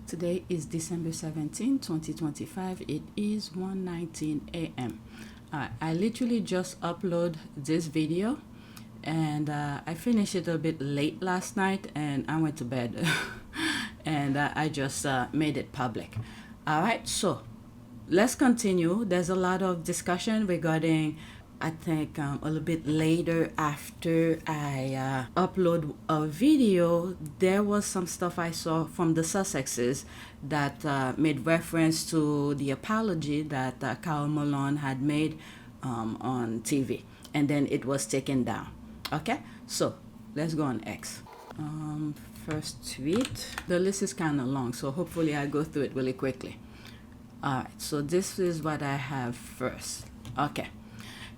Today is December 17, 2025. It is 1:19 a.m. I literally just uploaded this video and I finished it a bit late last night and I went to bed and I just made it public. All right, so let's continue. There's a lot of discussion regarding, I think a little bit later after I upload a video, there was some stuff I saw from the Sussexes that made reference to the apology that Carole Malone had made on TV, and then it was taken down. Okay, so let's go on X. First tweet. The list is kind of long, so hopefully I'll go through it really quickly. All right, so this is what I have first. Okay.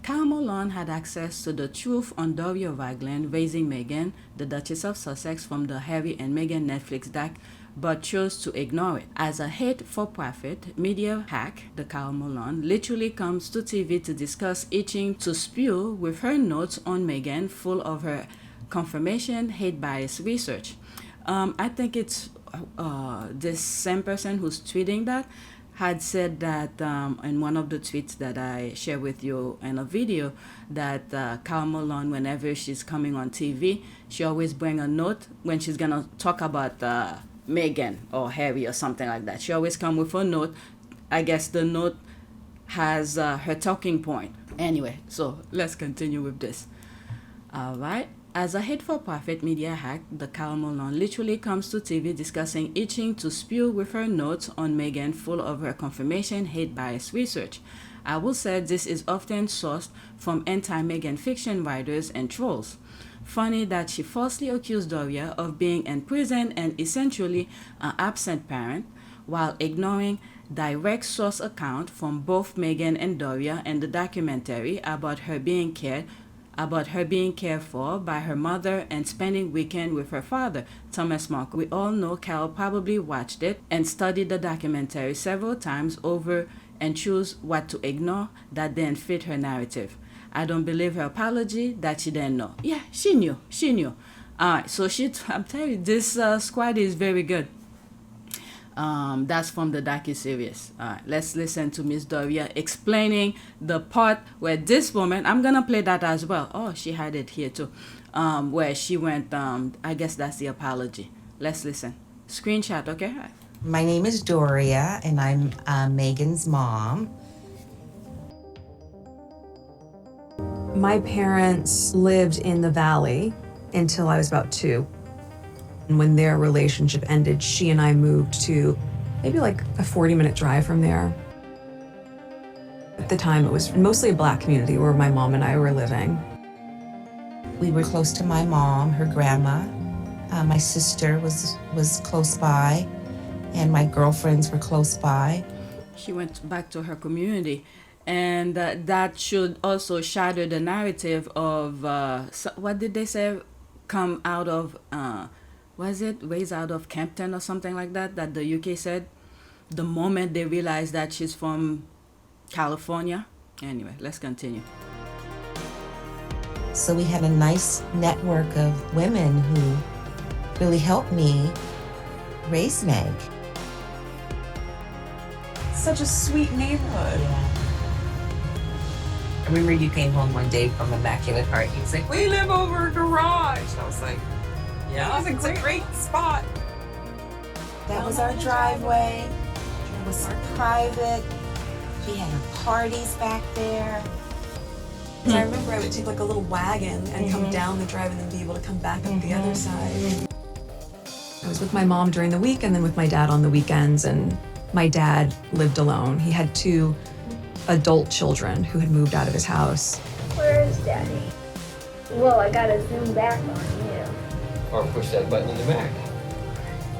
Carole Malone had access to the truth on Doria RAGLAND raising Meghan, the Duchess of Sussex, from the Harry and Meghan Netflix doc, but chose to ignore it. As a hate-for-profit media hack, the Carole Malone literally comes to TV to discuss itching to spew with her notes on Meghan, full of her confirmation hate bias research. I think it's this same person who's tweeting that had said that in one of the tweets that I share with you in a video, that Carole Malone, whenever she's coming on TV, she always bring a note when she's gonna talk about Meghan or Harry or something like that. She always come with a note. I guess the note has her talking point. Anyway, so let's continue with this. All right. As a hate-for-profit media hack, the Carole Malone literally comes to TV discussing itching to spew with her notes on Meghan, full of her confirmation hate bias research. I will say this is often sourced from anti-Meghan fiction writers and trolls. Funny that she falsely accused Doria of being in prison and essentially an absent parent, while ignoring direct source account from both Meghan and Doria in the documentary about her being cared for by her mother and spending weekend with her father, Thomas Markle. We all know Carole probably watched it and studied the documentary several times over and chose what to ignore that didn't fit her narrative. I don't believe her apology that she didn't know. Yeah, she knew. Alright, so I'm telling you, this squad is very good. That's from the docu-series. Let's listen to Miss Doria explaining the part where this woman, I'm gonna play that as well. Oh, she had it here too. Where she went, I guess that's the apology. Let's listen. Screenshot, okay? My name is Doria, and I'm Meghan's mom. My parents lived in the Valley until I was about 2. And when their relationship ended, she and I moved to maybe like a 40-minute drive from there. At the time, it was mostly a Black community where my mom and I were living. We were close to my mom, her grandma. My sister was close by, and my girlfriends were close by. She went back to her community, and that should also shatter the narrative of, what did they say, come out of... was it raised out of Campton or something like that the UK said the moment they realized that she's from California? Anyway, let's continue. So we had a nice network of women who really helped me raise Meg. Such a sweet neighborhood. Yeah. I remember you came home one day from Immaculate Heart. He was like, "We live over a garage." I was like, "Yeah, it's a great spot." That was our driveway. It was private. We had our parties back there. I remember I would take like a little wagon and come down the drive and then be able to come back up the other side. I was with my mom during the week and then with my dad on the weekends, and my dad lived alone. He had 2 adult children who had moved out of his house. Where is Daddy? Whoa, I gotta zoom back on you. Or push that button in the Mac.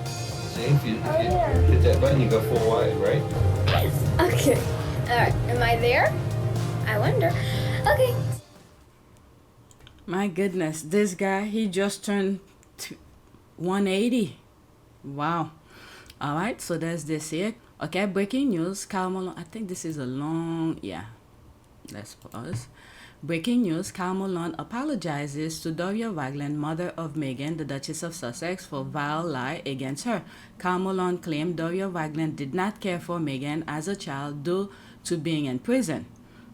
See, if you hit that button, you go full wide, right? Yes. Okay. Alright, am I there? I wonder. Okay. My goodness, this guy, he just turned 180. Wow. All right, so there's this here. Okay, breaking news. Carole Malone, I think this is a long, yeah. Let's pause. Breaking news, Carole Malone apologizes to Doria RAGLAND, mother of Meghan, the Duchess of Sussex, for vile lie against her. Carole Malone claimed Doria RAGLAND did not care for Meghan as a child due to being in prison.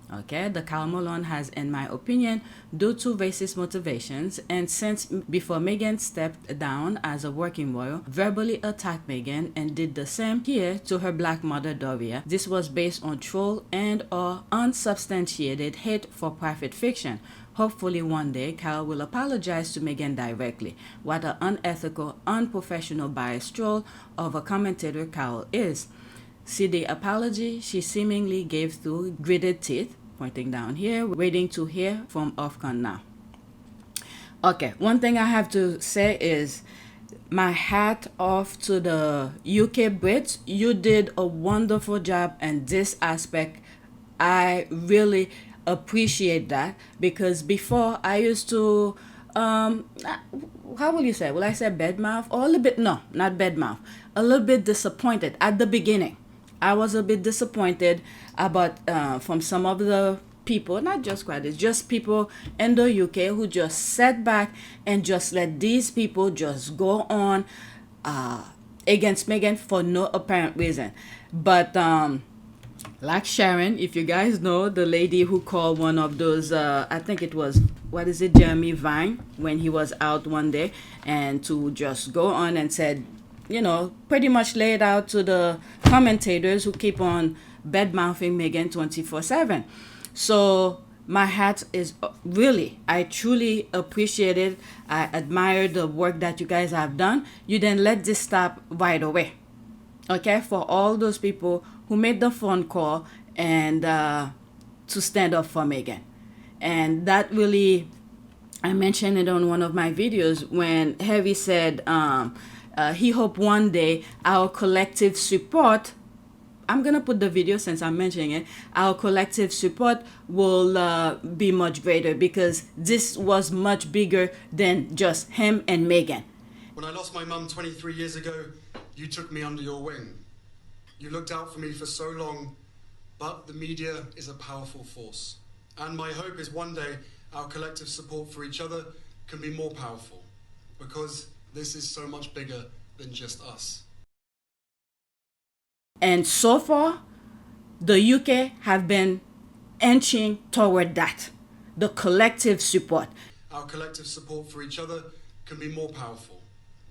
Okay, the Carole Malone has, in my opinion, due to racist motivations, and since before Meghan stepped down as a working royal, verbally attacked Meghan and did the same here to her black mother Doria. This was based on troll and or unsubstantiated hate for profit fiction. Hopefully one day Carole will apologize to Meghan directly. What an unethical, unprofessional, biased troll of a commentator Carole is. See the apology she seemingly gave through gritted teeth, pointing down here, waiting to hear from Ofcom now. Okay, one thing I have to say is my hat off to the UK Brits. You did a wonderful job in this aspect. I really appreciate that, because before I used to how will you say? Will I say bedmouth? Or a little bit, no, not bedmouth. A little bit disappointed at the beginning. I was a bit disappointed about from some of the people, not just credits, just people in the UK who just sat back and just let these people just go on against Meghan for no apparent reason. But like Sharon, if you guys know, the lady who called one of those, I think it was, what is it, Jeremy Vine, when he was out one day, and to just go on and said, you know, pretty much laid out to the commentators who keep on bad-mouthing Meghan 24/7. So my hat is really, I truly appreciate it. I admire the work that you guys have done. You didn't let this stop right away. Okay, for all those people who made the phone call and to stand up for Meghan. And that really, I mentioned it on one of my videos when Harry said, he hoped one day our collective support, I'm going to put the video since I'm mentioning it, our collective support will be much greater, because this was much bigger than just him and Meghan. When I lost my mum 23 years ago, you took me under your wing. You looked out for me for so long, but the media is a powerful force. And my hope is one day our collective support for each other can be more powerful, because this is so much bigger than just us. And so far, the UK have been inching toward that, the collective support. Our collective support for each other can be more powerful,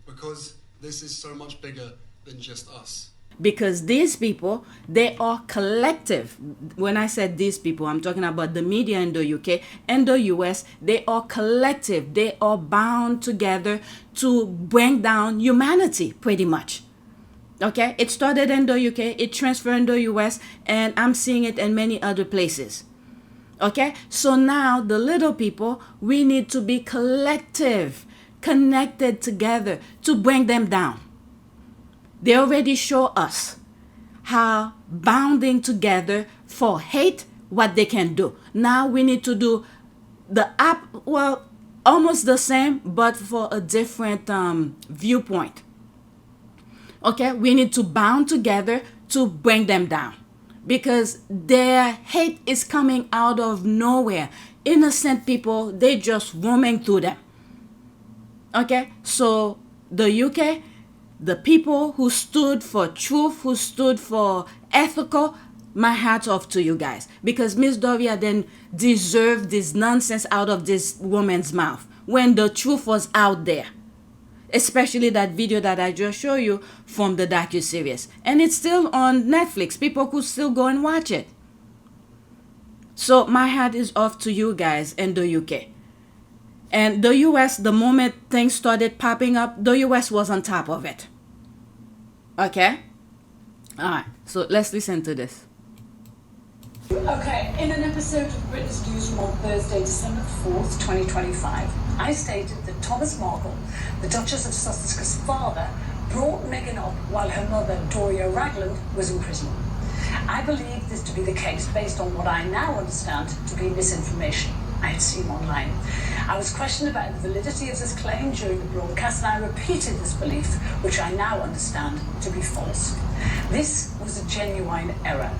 because this is so much bigger than just us. Because these people, they are collective. When I said these people, I'm talking about the media in the UK and the US. They are collective. They are bound together to bring down humanity, pretty much. Okay? It started in the UK, it transferred in the US, and I'm seeing it in many other places. Okay? So now, the little people, we need to be collective, connected together to bring them down. They already show us how bounding together for hate, what they can do. Now we need to do almost the same, but for a different viewpoint. Okay, we need to bound together to bring them down, because their hate is coming out of nowhere. Innocent people, they just roaming through them. Okay, so the UK, the people who stood for truth, who stood for ethical, my hat off to you guys. Because Miss Doria didn't deserve this nonsense out of this woman's mouth when the truth was out there. Especially that video that I just showed you from the docuseries. And it's still on Netflix. People could still go and watch it. So my hat is off to you guys in the UK. And the US, the moment things started popping up, the US was on top of it. Okay? Alright, so let's listen to this. Okay, in an episode of Britain's Newsroom on Thursday, December 4th, 2025, I stated that Thomas Markle, the Duchess of Sussex's father, brought Meghan up while her mother, Doria RAGLAND, was in prison. I believe this to be the case based on what I now understand to be misinformation I had seen online. I was questioned about the validity of this claim during the broadcast, and I repeated this belief, which I now understand to be false. This was a genuine error.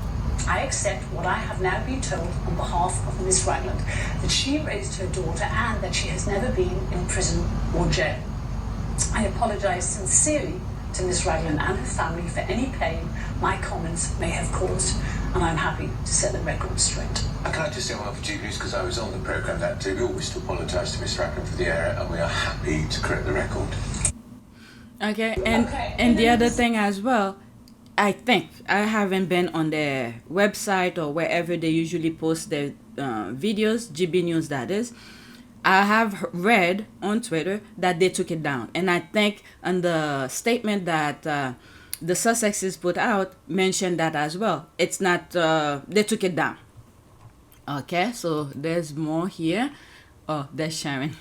I accept what I have now been told on behalf of Miss Ragland, that she raised her daughter and that she has never been in prison or jail. I apologise sincerely to Miss Ragland and her family for any pain my comments may have caused, and I'm happy to set the record straight. Can I just say on behalf of GBNews, because I was on the programme that day, we all wish to apologise to Miss Ragland for the error, and we are happy to correct the record. Okay, and the other thing as well, I think I haven't been on their website or wherever they usually post their videos, GBNews that is. I have read on Twitter that they took it down, and I think on the statement that the Sussexes put out mentioned that as well. It's not they took it down. Okay, so there's more here. Oh, there's Sharon.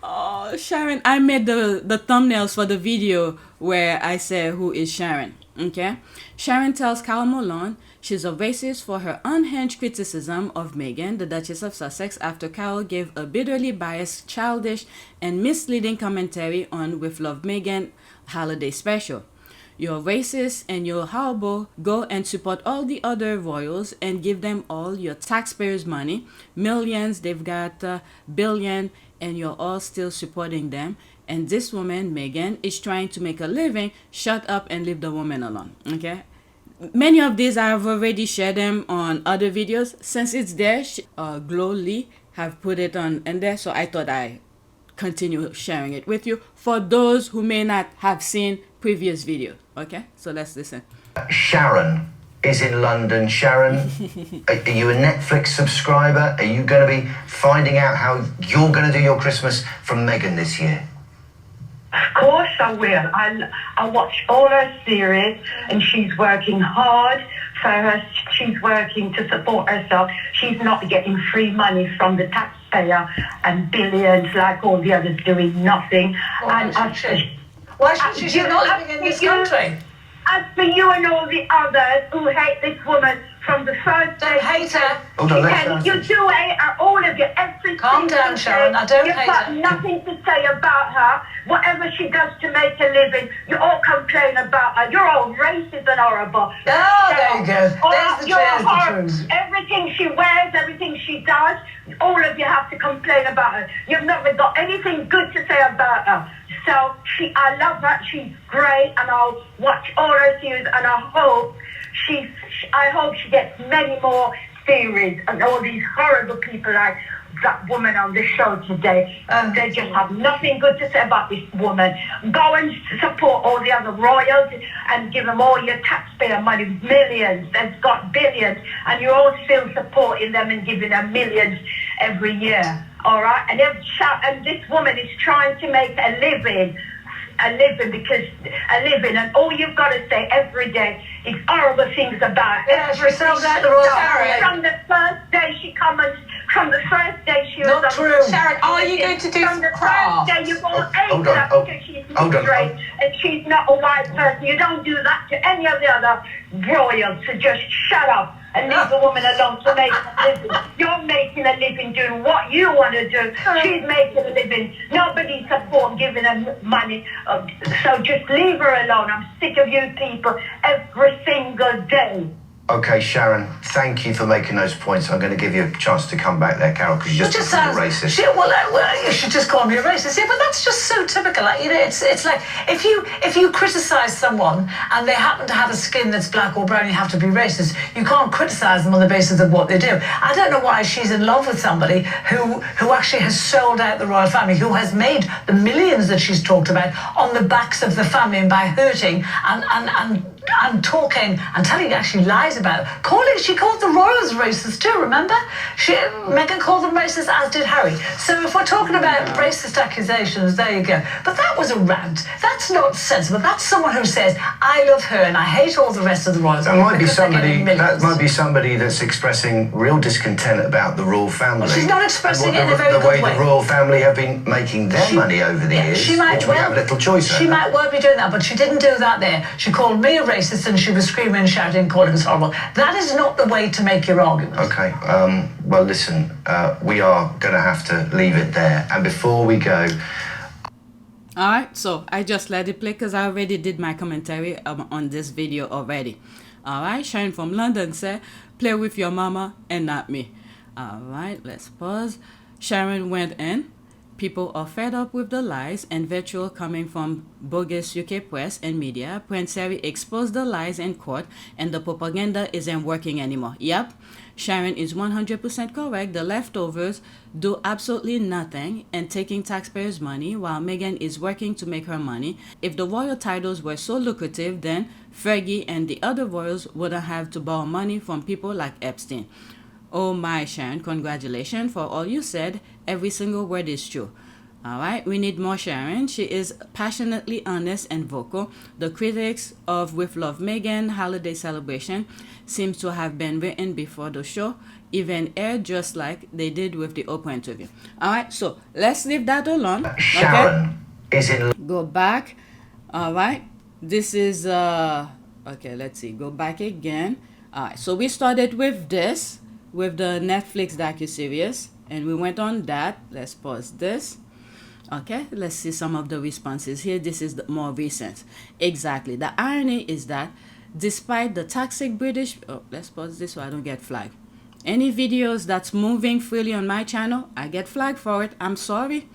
Oh, Sharon, I made the thumbnails for the video where I say who is Sharon. Okay, Sharon tells Carole Malone she's a racist for her unhinged criticism of Meghan, the Duchess of Sussex, after Carole gave a bitterly biased, childish, and misleading commentary on With Love Meghan holiday special. You're racist and you're horrible. Go and support all the other royals and give them all your taxpayers' money. Millions, they've got billion, and you're all still supporting them. And this woman, Meghan, is trying to make a living. Shut up and leave the woman alone. Okay? Many of these I've already shared them on other videos. Since it's there, Glow Lee have put it on in there, so I thought I continue sharing it with you for those who may not have seen previous videos. Okay, so let's listen. Sharon is in London. Sharon, are you a Netflix subscriber? Are you going to be finding out how you're going to do your Christmas from Meghan this year? Of course I will. I watch all her series, and she's working hard for her. She's working to support herself. She's not getting free money from the taxpayer and billions like all the others doing nothing. Why should she not living in this country? As for you and all the others who hate this woman from the first day, hate her. You do hate her, all of you. Calm down, Sharon. I don't hate her. You've got nothing to say about her. Whatever she does to make a living, you all complain about her. You're all racist and horrible. Oh, there you go. There's the truth. Everything she wears, everything she does, all of you have to complain about her. You've never got anything good to say about her. So I love her. She's great, and I'll watch all her series, and I hope she gets many more series, and all these horrible people like that woman on the show today. They just have nothing good to say about this woman. Go and support all the other royals and give them all your taxpayer money, millions. They've got billions, and you're all still supporting them and giving them millions every year. All right, and this woman is trying to make a living, and all you've got to say every day is horrible things about her. Yeah, she sells out the Royal Family. From the first day she comments, from the first day she was not true. Sharon, are you going to do some craft? From the first day you've all hated her because she's not straight and she's not a white person. You don't do that to any of the other royals, so just shut up and leave the woman alone to make a living. You're making a living doing what you want to do. She's making a living. Nobody's support giving her money. So just leave her alone. I'm sick of you people every single day. Okay, Sharon, thank you for making those points. I'm going to give you a chance to come back there, Carole, because you just called me a racist. You should just call me a racist. Yeah, but that's just so typical. Like, it's like if you criticise someone and they happen to have a skin that's black or brown, you have to be racist. You can't criticise them on the basis of what they do. I don't know why she's in love with somebody who actually has sold out the royal family, who has made the millions that she's talked about on the backs of the family and by hurting and talking and telling actually lies about it. She called the royals racist too, remember? Meghan called them racist, as did Harry. So if we're talking about racist accusations, there you go. But that was a rant. That's not sensible. That's someone who says, I love her and I hate all the rest of the royals. That might be somebody that's expressing real discontent about the royal family. Well, she's not expressing it in a very good way. The way the royal family have been making their money over the years, which we have little choice over. She might well be doing that, but she didn't do that there. She called me a racist and she was screaming and shouting, calling us horrible. That is not the way to make your argument. Okay, well listen, we are going to have to leave it there. And before we go... Alright, so I just let it play because I already did my commentary on this video already. All right, Sharon from London said, play with your mama and not me. All right, let's pause. Sharon went in. People are fed up with the lies and vitriol coming from bogus UK press and media. Prince Harry exposed the lies in court and the propaganda isn't working anymore. Yep, Sharon is 100% correct. The leftovers do absolutely nothing and taking taxpayers' money while Meghan is working to make her money. If the royal titles were so lucrative, then Fergie and the other royals wouldn't have to borrow money from people like Epstein. Oh my, Sharon, congratulations for all you said. Every single word is true. All right, we need more Sharon. She is passionately honest and vocal. The critics of With Love Meghan holiday celebration seems to have been written before the show even aired, just like they did with the Oprah interview. All right, so let's leave that alone. Sharon is in... Go back. All right, this is... okay, let's see. Go back again. All right, so we started with this, with the Netflix docuseries, and we went on that. Let's pause this. Okay, let's see some of the responses here. This is the more recent. Exactly. The irony is that despite the toxic British... Oh, let's pause this so I don't get flagged. Any videos that's moving freely on my channel, I get flagged for it. I'm sorry.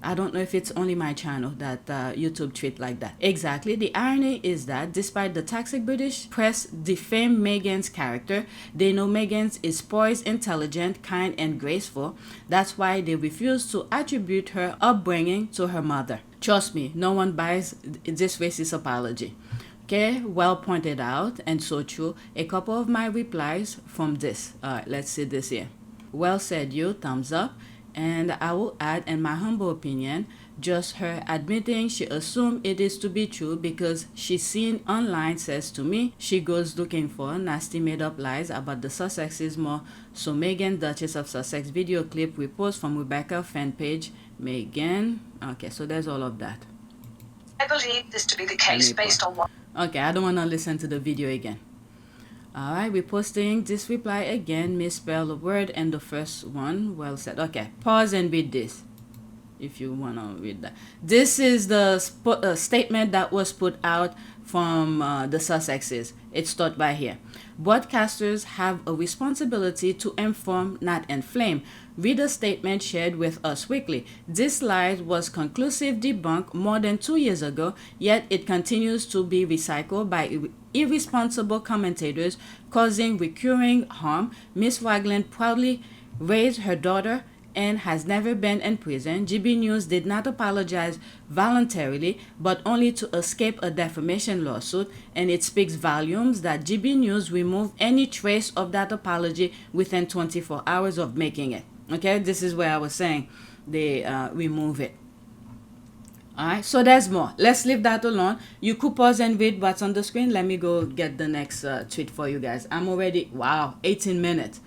I don't know if it's only my channel that YouTube treat like that. Exactly. The irony is that despite the toxic British press defame Meghan's character, they know Meghan is poised, intelligent, kind, and graceful. That's why they refuse to attribute her upbringing to her mother. Trust me, no one buys this racist apology. Okay, well pointed out and so true. A couple of my replies from this. All right, let's see this here. Well said, you. Thumbs up. And I will add, in my humble opinion, just her admitting she assumed it is to be true because she's seen online says to me she goes looking for nasty made-up lies about the Sussexes more. So Meghan, Duchess of Sussex video clip repost from Rebecca fan page. Meghan. Okay, so there's all of that. I believe this to be the case based on what... Okay, I don't want to listen to the video again. All right, we're posting this reply again. Misspell a word and the first one. Well said. Okay, pause and read this if you want to read that. This is the statement that was put out from the Sussexes. It's start by here. Broadcasters have a responsibility to inform, not inflame. Read a statement shared with us weekly. This lie was conclusive debunk more than 2 years ago, yet it continues to be recycled by irresponsible commentators, causing recurring harm. Miss RAGLAND proudly raised her daughter and has never been in prison. GBNews did not apologize voluntarily, but only to escape a defamation lawsuit, and it speaks volumes that GBNews removed any trace of that apology within 24 hours of making it. Okay, this is where I was saying they remove it. Alright, so there's more. Let's leave that alone. You could pause and read what's on the screen. Let me go get the next tweet for you guys. I'm already, wow, 18 minutes.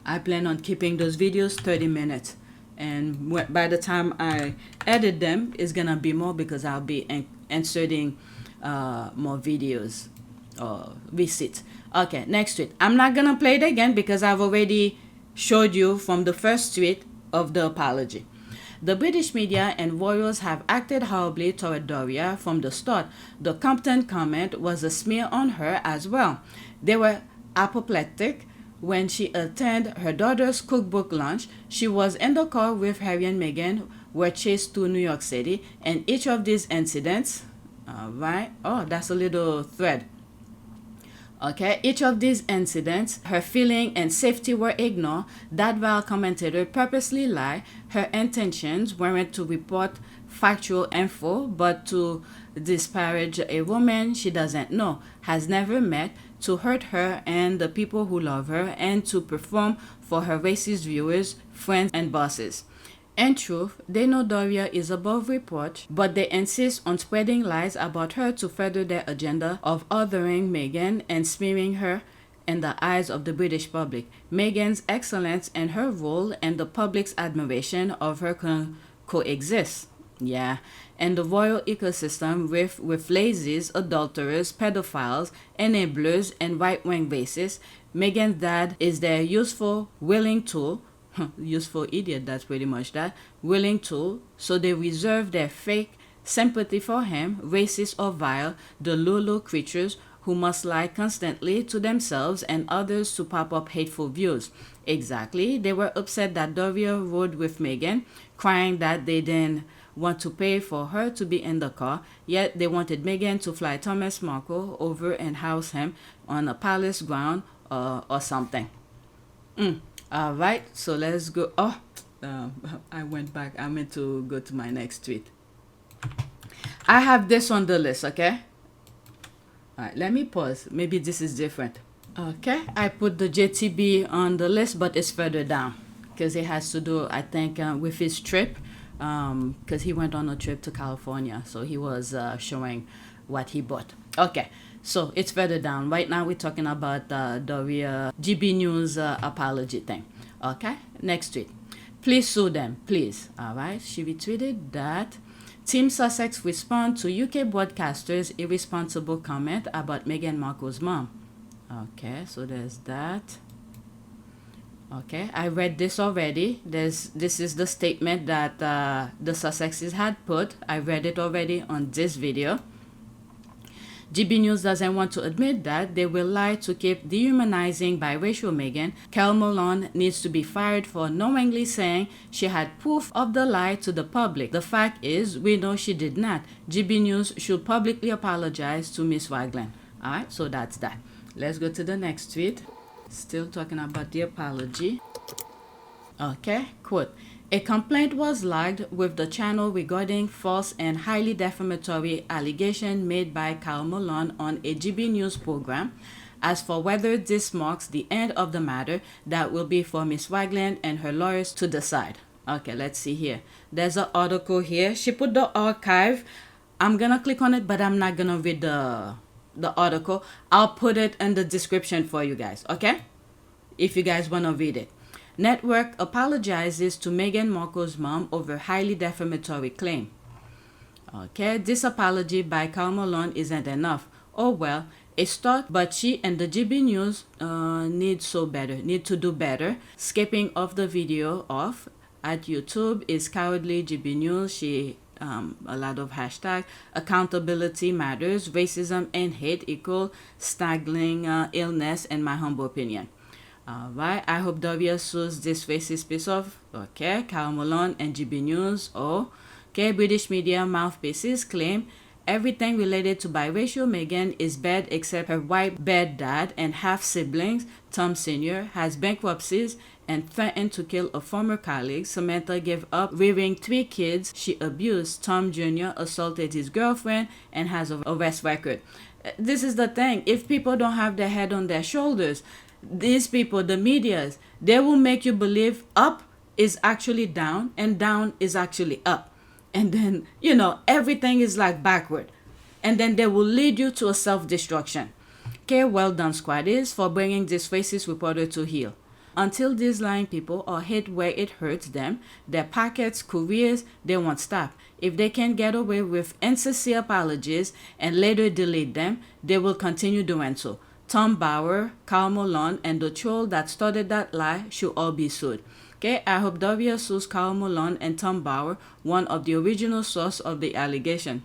I plan on keeping those videos 30 minutes. And by the time I edit them, it's going to be more because I'll be inserting more videos or receipts. Okay, next tweet. I'm not going to play it again because I've already showed you from the first tweet of the apology. The British media and royals have acted horribly toward Doria from the start. The Compton comment was a smear on her as well. They were apoplectic when she attended her daughter's cookbook lunch. She was in the car with Harry and Meghan, were chased to New York City, and each of these incidents, all right, oh, that's a little thread. Okay, each of these incidents, her feeling and safety were ignored. That vile commentator purposely lied. Her intentions weren't to report factual info, but to disparage a woman she doesn't know, has never met, to hurt her and the people who love her, and to perform for her racist viewers, friends, and bosses. In truth, they know Doria is above reproach, but they insist on spreading lies about her to further their agenda of othering Meghan and smearing her in the eyes of the British public. Meghan's excellence and her role and the public's admiration of her coexist. Yeah, and the royal ecosystem with lazies, adulterers, pedophiles, enablers, and right-wing racists. Meghan's dad is their useful, willing tool. Useful idiot, that's pretty much that. Willing tool, so they reserve their fake sympathy for him, racist or vile, the Lulu creatures who must lie constantly to themselves and others to pop up hateful views. Exactly. They were upset that Doria rode with Meghan, crying that they didn't want to pay for her to be in the car, yet they wanted Meghan to fly Thomas Markle over and house him on a palace ground or something. All right, so let's go. I went back. I meant to go to my next tweet. I have this on the list, okay? All right, let me pause. Maybe this is different. Okay, I put the JTB on the list, but it's further down because it has to do, I think, with his trip, because he went on a trip to California, so he was showing what he bought. Okay, so it's further down. Right now, we're talking about Doria GBNews apology thing. Okay, next tweet. Please sue them, please. All right, she retweeted that. Team Sussex respond to UK broadcasters' irresponsible comment about Meghan Markle's mom. Okay, so there's that. Okay, I read this already. This is the statement that the Sussexes had put. I read it already on this video. GB News doesn't want to admit that they will lie to keep dehumanizing biracial Meghan. Carole Malone needs to be fired for knowingly saying she had proof of the lie to the public. The fact is, we know she did not. GB News should publicly apologize to Miss RAGLAND. Alright, so that's that. Let's go to the next tweet. Still talking about the apology. Okay, quote. A complaint was logged with the channel regarding false and highly defamatory allegation made by Carole Malone on a GB News program. As for whether this marks the end of the matter, that will be for Miss RAGLAND and her lawyers to decide. Okay, let's see here. There's an article here. She put the archive. I'm gonna click on it, but I'm not gonna read the article. I'll put it in the description for you guys, okay? If you guys wanna read it. Network apologizes to Meghan Markle's mom over highly defamatory claim. Okay, this apology by Carole Malone isn't enough. Oh well, a start, but she and the GB News need to do better. Skipping off the video off at YouTube is cowardly GB News. She a lot of hashtag accountability matters, racism and hate equal staggering illness in my humble opinion. Alright, I hope Doria sues this racist piece of, okay, Carole Malone and GB News. Okay, British media mouthpieces claim everything related to biracial Meghan is bad except her white bad dad and half-siblings, Tom Sr., has bankruptcies and threatened to kill a former colleague. Samantha gave up rearing 3 kids she abused. Tom Jr. assaulted his girlfriend and has an arrest record. This is the thing. If people don't have their head on their shoulders, these people, the medias, they will make you believe up is actually down and down is actually up. And then, you know, everything is like backward. And then they will lead you to a self-destruction. Okay, well done, squaddies, for bringing this racist reporter to heel. Until these lying people are hit where it hurts them, their pockets, careers, they won't stop. If they can get away with insincere apologies and later delete them, they will continue doing so. Tom Bauer, Carole Malone, and the troll that started that lie should all be sued. Okay, I hope Doria sues Carole Malone and Tom Bauer, one of the original source of the allegation.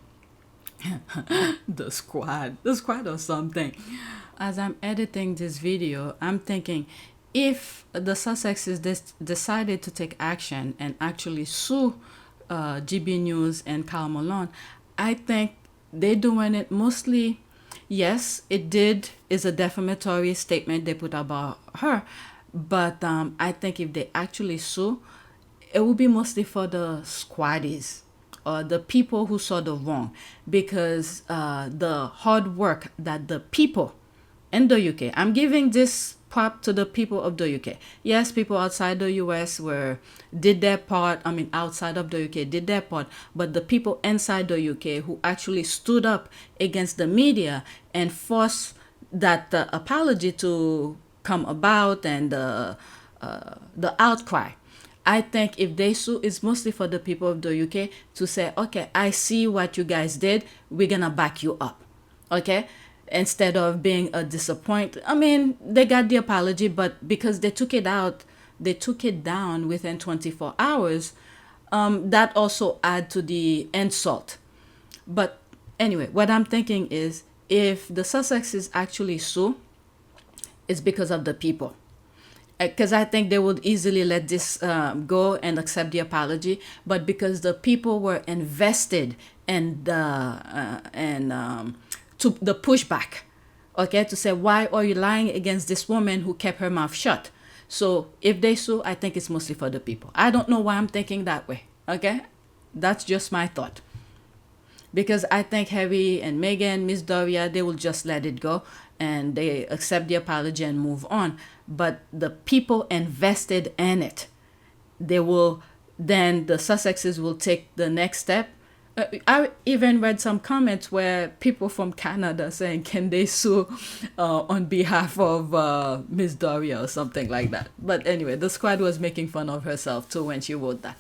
The squad or something. As I'm editing this video, I'm thinking, if the Sussexes decided to take action and actually sue GB News and Carole Malone, I think they're doing it mostly. Yes, it is a defamatory statement they put about her, but I think if they actually sue, it will be mostly for the squaddies or the people who saw the wrong, because the hard work that the people in the UK, I'm giving this prop to the people of the UK. Yes, people outside the US did their part. I mean, outside of the UK did their part, but the people inside the UK who actually stood up against the media and forced that apology to come about and the outcry. I think if they sue, it's mostly for the people of the UK to say, okay, I see what you guys did. We're gonna back you up. Okay. Instead of being a disappointment. I mean, they got the apology, but because they took it down within 24 hours, that also add to the insult. But anyway, what I'm thinking is, if the Sussexes actually sue, it's because of the people. Because I think they would easily let this go and accept the apology, but because the people were invested in the to the pushback, okay, to say, why are you lying against this woman who kept her mouth shut? So if they sue, I think it's mostly for the people. I don't know why I'm thinking that way, okay? That's just my thought. Because I think Harry and Meghan, Miss Doria, they will just let it go and they accept the apology and move on. But the people invested in it, they will, then the Sussexes will take the next step. I even read some comments where people from Canada saying, can they sue on behalf of Miss Doria or something like that. But anyway, the squad was making fun of herself too when she wrote that.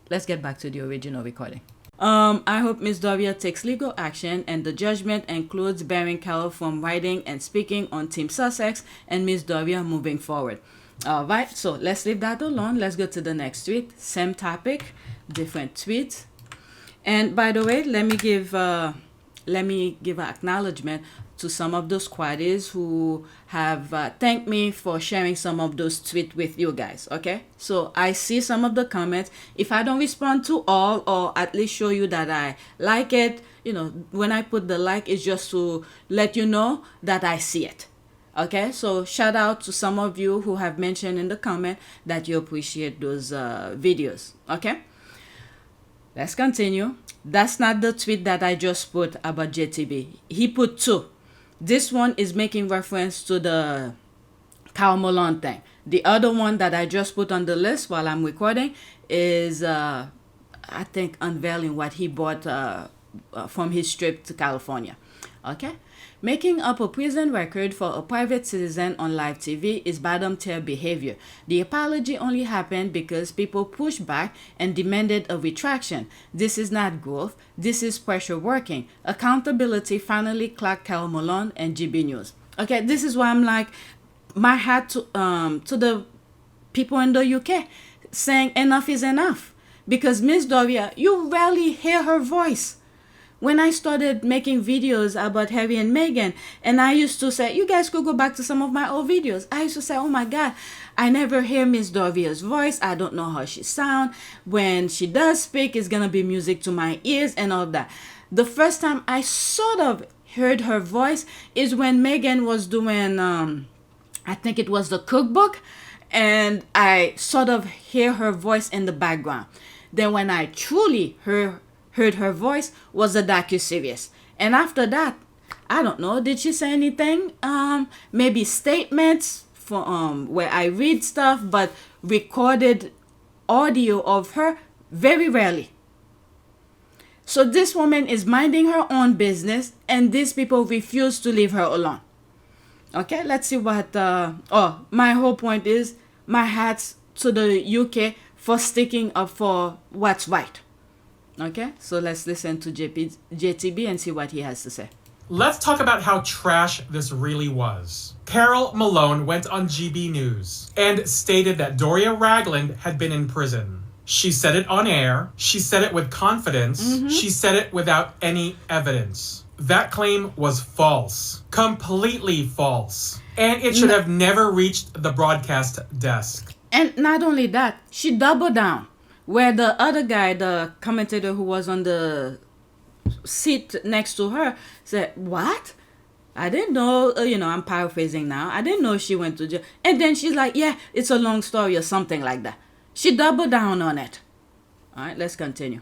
Let's get back to the original recording. I hope Miss Doria takes legal action and the judgment includes barring Carole from writing and speaking on Team Sussex and Miss Doria moving forward. All right, so let's leave that alone. Let's go to the next tweet. Same topic, different tweet. And by the way, let me give an acknowledgement to some of those squaddies who have thanked me for sharing some of those tweets with you guys, okay? So I see some of the comments. If I don't respond to all or at least show you that I like it, you know, when I put the like, it's just to let you know that I see it, okay? So shout out to some of you who have mentioned in the comment that you appreciate those videos, okay? Let's continue. That's not the tweet that I just put about JTB. He put two. This one is making reference to the Carole Malone thing. The other one that I just put on the list while I'm recording is, I think, unveiling what he bought from his trip to California. Okay? Making up a prison record for a private citizen on live TV is bottom tier behavior. The apology only happened because people pushed back and demanded a retraction. This is not growth. This is pressure working. Accountability finally clocked Carole Malone and GBNews. Okay, this is why I'm like, my hat to the people in the UK saying enough is enough. Because Miss Doria, you rarely hear her voice. When I started making videos about Harry and Meghan, and I used to say, you guys could go back to some of my old videos. I used to say, oh my God, I never hear Miss Doria's voice. I don't know how she sounds. When she does speak, it's going to be music to my ears and all that. The first time I sort of heard her voice is when Meghan was doing, I think it was the cookbook, and I sort of hear her voice in the background. Then when I truly heard her voice was a docuseries. And after that, I don't know, did she say anything? Maybe statements for where I read stuff, but recorded audio of her, very rarely. So this woman is minding her own business and these people refuse to leave her alone. Okay, let's see what, my whole point is, my hats to the UK for sticking up for what's right. Okay, so let's listen to JTB and see what he has to say. Let's talk about how trash this really was. Carole Malone went on GBNews and stated that Doria RAGLAND had been in prison. She said it on air. She said it with confidence. Mm-hmm. She said it without any evidence. That claim was false. Completely false. And it should have never reached the broadcast desk. And not only that, she doubled down. Where the other guy, the commentator who was on the seat next to her, said, what? I didn't know, I'm paraphrasing now. I didn't know she went to jail. And then she's like, yeah, it's a long story or something like that. She doubled down on it. All right, let's continue.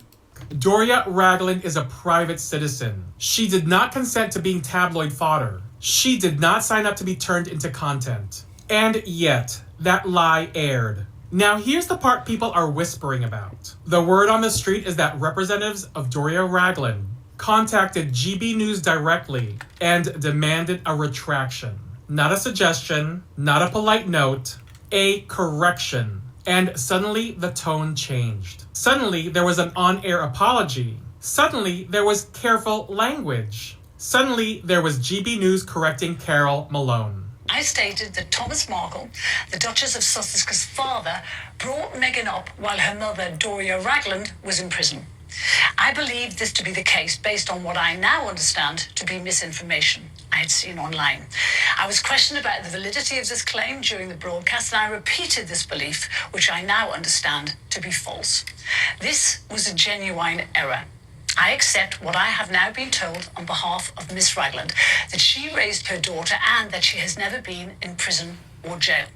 Doria RAGLAND is a private citizen. She did not consent to being tabloid fodder. She did not sign up to be turned into content. And yet, that lie aired. Now, here's the part people are whispering about. The word on the street is that representatives of Doria RAGLAND contacted GBNews directly and demanded a retraction. Not a suggestion, not a polite note, a correction. And suddenly the tone changed. Suddenly there was an on-air apology. Suddenly there was careful language. Suddenly there was GBNews correcting Carole Malone. I stated that Thomas Markle, the Duchess of Sussex's father, brought Meghan up while her mother, Doria RAGLAND, was in prison. I believe this to be the case based on what I now understand to be misinformation I had seen online. I was questioned about the validity of this claim during the broadcast, and I repeated this belief, which I now understand to be false. This was a genuine error. I accept what I have now been told on behalf of Miss Ragland, that she raised her daughter and that she has never been in prison or jail.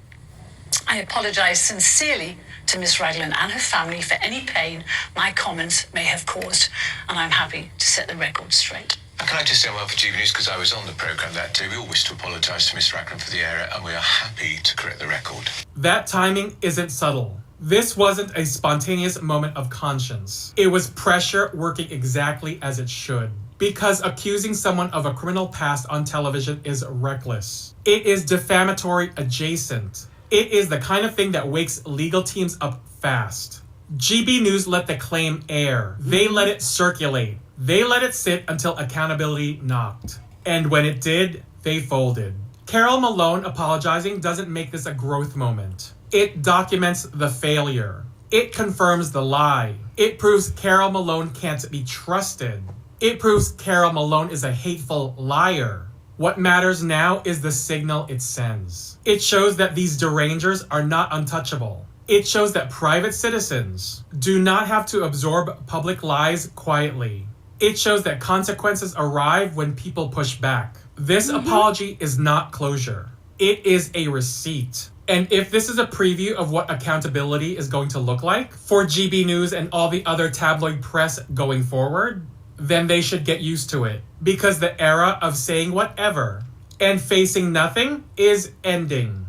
I apologise sincerely to Miss Ragland and her family for any pain my comments may have caused, and I'm happy to set the record straight. And can I just say well for GBNews, because I was on the programme that day, we all wish to apologise to Miss Ragland for the error, and we are happy to correct the record. That timing isn't subtle. This wasn't a spontaneous moment of conscience. It was pressure working exactly as it should. Because accusing someone of a criminal past on television is reckless. It is defamatory adjacent. It is the kind of thing that wakes legal teams up fast. GBNews let the claim air. They let it circulate. They let it sit until accountability knocked. And when it did, they folded. Carole Malone apologizing doesn't make this a growth moment. It documents the failure. It confirms the lie. It proves Carole Malone can't be trusted. It proves Carole Malone is a hateful liar. What matters now is the signal it sends. It shows that these derangers are not untouchable. It shows that private citizens do not have to absorb public lies quietly. It shows that consequences arrive when people push back. This apology is not closure. It is a receipt. And if this is a preview of what accountability is going to look like for GBNews and all the other tabloid press going forward, then they should get used to it. Because the era of saying whatever and facing nothing is ending.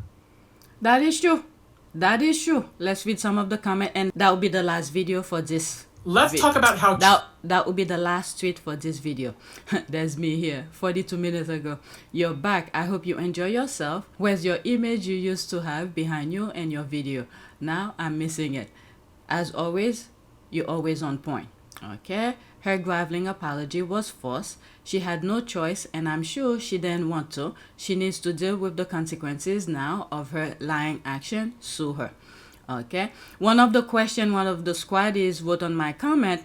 That is true. That is true. Let's read some of the comment, and that will be the last video for this. Let's talk about how... That will be the last tweet for this video. There's me here, 42 minutes ago. You're back. I hope you enjoy yourself. Where's your image you used to have behind you and your video? Now I'm missing it. As always, you're always on point. Okay? Her groveling apology was false. She had no choice, and I'm sure she didn't want to. She needs to deal with the consequences now of her lying action. Sue her. Okay, one of the squaddies wrote on my comment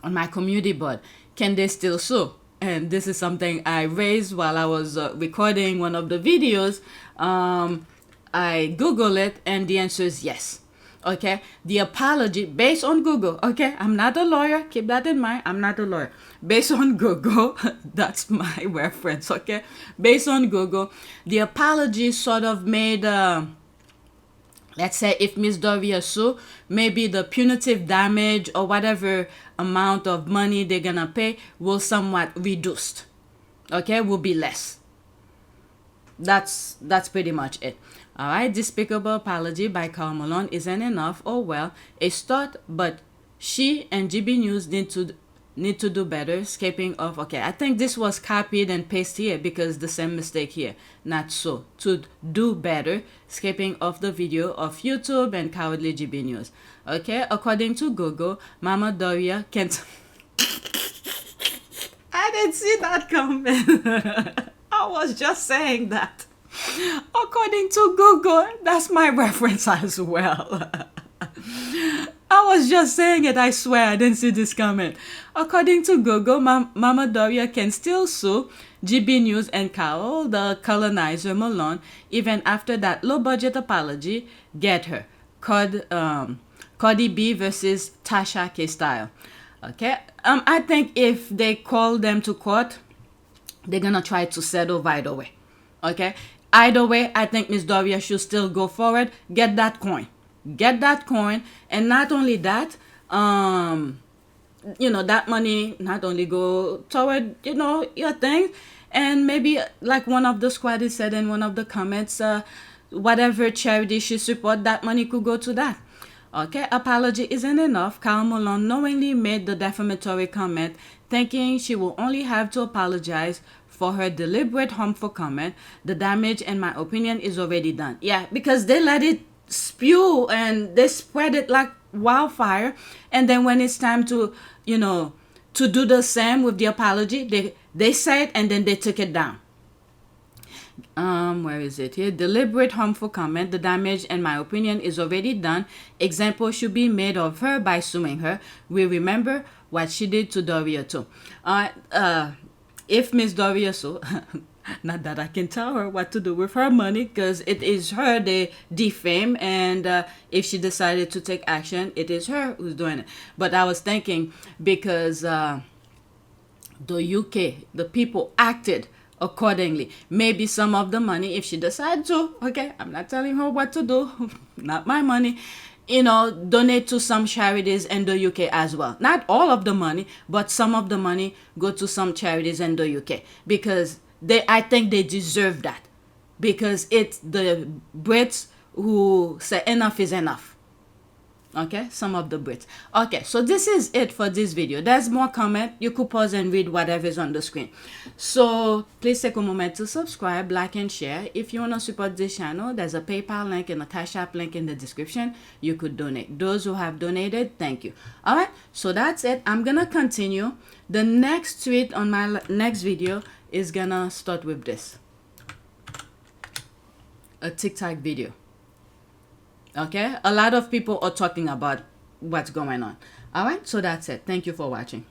on my community board, can they still sue? And this is something I raised while I was recording one of the videos. I Google it, and the answer is yes. Okay, the apology based on Google. Okay, I'm not a lawyer, keep that in mind. I'm not a lawyer. Based on Google, that's my reference. Okay, based on Google, the apology sort of made let's say if Miss Doria sue, maybe the punitive damage or whatever amount of money they're gonna pay will somewhat reduced. Okay, will be less. That's pretty much it. All right, despicable apology by Carole Malone isn't enough. Oh well, a start, but she and GBNews need to do better. Escaping of, okay, I think this was copied and pasted here because the same mistake here. Not so. To do better, escaping off the video of YouTube and cowardly GBNews. Okay, according to Google, Mama Doria can't... I didn't see that comment. I was just saying that. According to Google, that's my reference as well. I was just saying it, I swear, I didn't see this comment. According to Google, Mama Doria can still sue GBNews and Carole, the colonizer Malone, even after that low-budget apology. Get her. Cardi B versus Tasha K style. Okay? I think if they call them to court, they're gonna try to settle right away. Okay? Either way, I think Miss Doria should still go forward. Get that coin. Get that coin, and not only that, you know, that money not only go toward, you know, your thing, and maybe like one of the squaddies said in one of the comments, whatever charity she support, that money could go to that. Okay, apology isn't enough. Carole Malone knowingly made the defamatory comment, thinking she will only have to apologize for her deliberate harmful comment. The damage, in my opinion, is already done. Yeah, because they let it spew and they spread it like wildfire, and then when it's time to, you know, to do the same with the apology, they say it and then they took it down. Where is it here? Deliberate harmful comment. The damage, in my opinion, is already done. Example should be made of her by suing her. We remember what she did to Doria too. If Miss Doria so, not that I can tell her what to do with her money, because it is her they defame, and if she decided to take action, it is her who's doing it. But I was thinking, because the UK, the people acted accordingly. Maybe some of the money, if she decides to, okay, I'm not telling her what to do, not my money, you know, donate to some charities in the UK as well. Not all of the money, but some of the money go to some charities in the UK, because I think they deserve that, because it's the Brits who say enough is enough. Okay, some of the Brits. Okay, so this is it for this video. There's more comment. You could pause and read whatever is on the screen. So please take a moment to subscribe, like, and share. If you want to support this channel, there's a PayPal link and a Cash App link in the description. You could donate. Those who have donated, thank you. All right, so that's it. I'm gonna continue. The next tweet on my next video is gonna start with this, a TikTok video. Okay, a lot of people are talking about what's going on. All right, so that's it. Thank you for watching.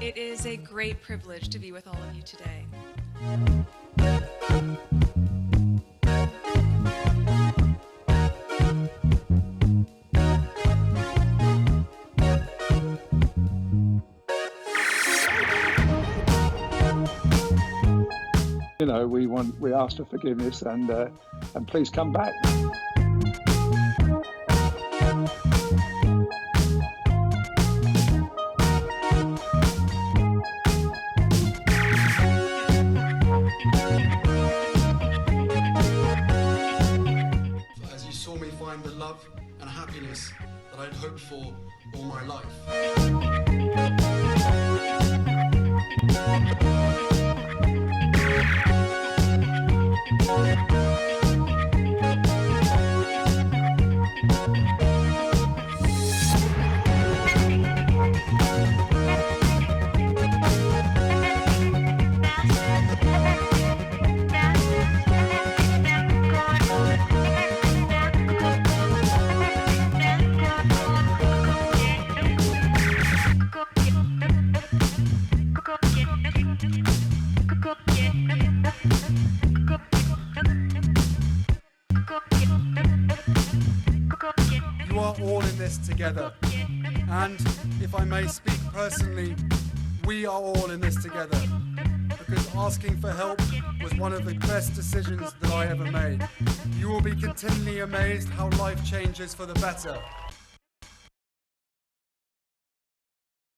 It is a great privilege to be with all of you today. You know, we ask for forgiveness, and please come back. The love and happiness that I'd hoped for all my life. You are all in this together, and if I may speak personally, we are all in this together, because asking for help was one of the best decisions that I ever made. You will be continually amazed how life changes for the better.